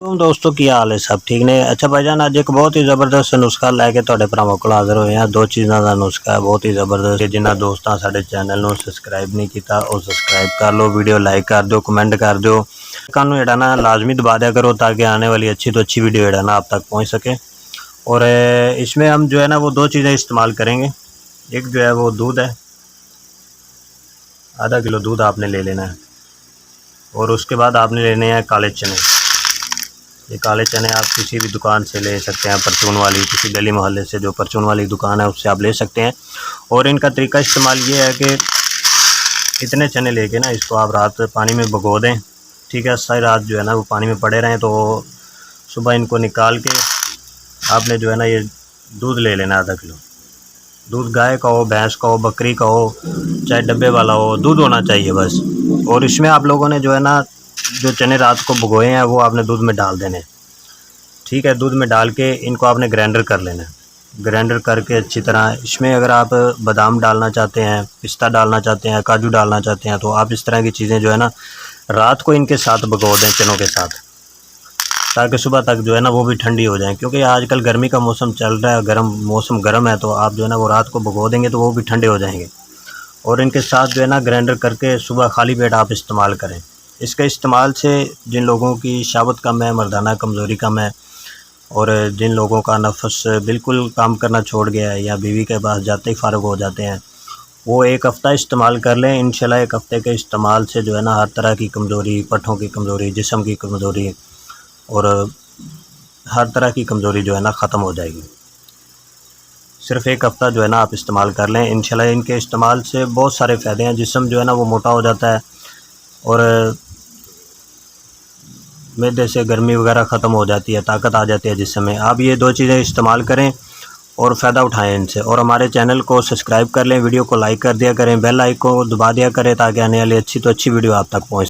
तुम दोस्तों की हाल है सब ठीक ने। अच्छा भाईजान, अज एक बहुत ही जबरदस्त नुस्खा लैके तुहाडे भरावां कोल हाज़र होए हैं। दो चीज़ों का नुस्खा है बहुत ही जबरदस्त। जिन्होंने दोस्तों साडे चैनल को सबसक्राइब नहीं किया वो सबसक्राइब कर लो, वीडियो लाइक कर दो, कमेंट कर दो, कानू जेड़ा ना लाजमी दबा दिया करो ताकि आने वाली अच्छी तो अच्छी वीडियो जेड़ा ना आप तक पहुँच सके। और इसमें हम जो है ना वो दो चीज़ें इस्तेमाल करेंगे। एक जो है वो दूध है, आधा किलो दूध आपने ले लेना है। और उसके बाद आपने लेने हैं काले चने। ये काले चने आप किसी भी दुकान से ले सकते हैं, परचून वाली, किसी गली मोहल्ले से जो परचून वाली दुकान है उससे आप ले सकते हैं। और इनका तरीका इस्तेमाल ये है कि इतने चने लेके ना इसको आप रात पानी में भिगो दें, ठीक है। सारी रात जो है ना वो पानी में पड़े रहें, तो सुबह इनको निकाल के आपने जो है ना ये दूध ले लेना आधा किलो। दूध गाय का हो, भैंस का हो, बकरी का हो, चाहे डब्बे वाला हो, दूध होना चाहिए बस। और इसमें आप लोगों ने जो है ना जो चने रात को भिगोए हैं वो आपने दूध में डाल देने, ठीक है। दूध में डाल के इनको आपने ग्राइंडर कर लेना है। ग्राइंडर करके अच्छी तरह इसमें अगर आप बादाम डालना चाहते हैं, पिस्ता डालना चाहते हैं, काजू डालना चाहते हैं तो आप इस तरह की चीज़ें जो है ना रात को इनके साथ भिगो दें चनों के साथ, ताकि सुबह तक जो है ना वो भी ठंडी हो जाए। क्योंकि आजकल गर्मी का मौसम चल रहा है, मौसम गर्म है, तो आप जो है ना वो रात को भिगो देंगे तो वो भी ठंडे हो जाएंगे। और इनके साथ जो है ना ग्राइंडर करके सुबह खाली पेट आप इस्तेमाल करें। इसके इस्तेमाल से जिन लोगों की शहावत कम है, मर्दाना कमज़ोरी कम है, और जिन लोगों का नफस बिल्कुल काम करना छोड़ गया है या बीवी के पास जाते ही फ़ारग हो जाते हैं, वो एक हफ़्ता इस्तेमाल कर लें। इंशाल्लाह एक हफ़्ते के इस्तेमाल से जो है ना हर तरह की कमज़ोरी, पट्ठों की कमज़ोरी, जिस्म की कमज़ोरी और हर तरह की कमज़ोरी जो है ना ख़त्म हो जाएगी। सिर्फ़ एक हफ़्ता जो है ना आप इस्तेमाल कर लें। इंशाल्लाह इनके इस्तेमाल से बहुत सारे फ़ायदे हैं। जिस्म जो है ना वो मोटा हो जाता है और मैदे से गर्मी वगैरह ख़त्म हो जाती है, ताकत आ जाती है जिस्म में। आप ये दो चीज़ें इस्तेमाल करें और फ़ायदा उठाएं इनसे। और हमारे चैनल को सब्सक्राइब कर लें, वीडियो को लाइक कर दिया करें, बेल आइकन को दबा दिया करें ताकि आने वाली अच्छी तो अच्छी वीडियो आप तक पहुँचे।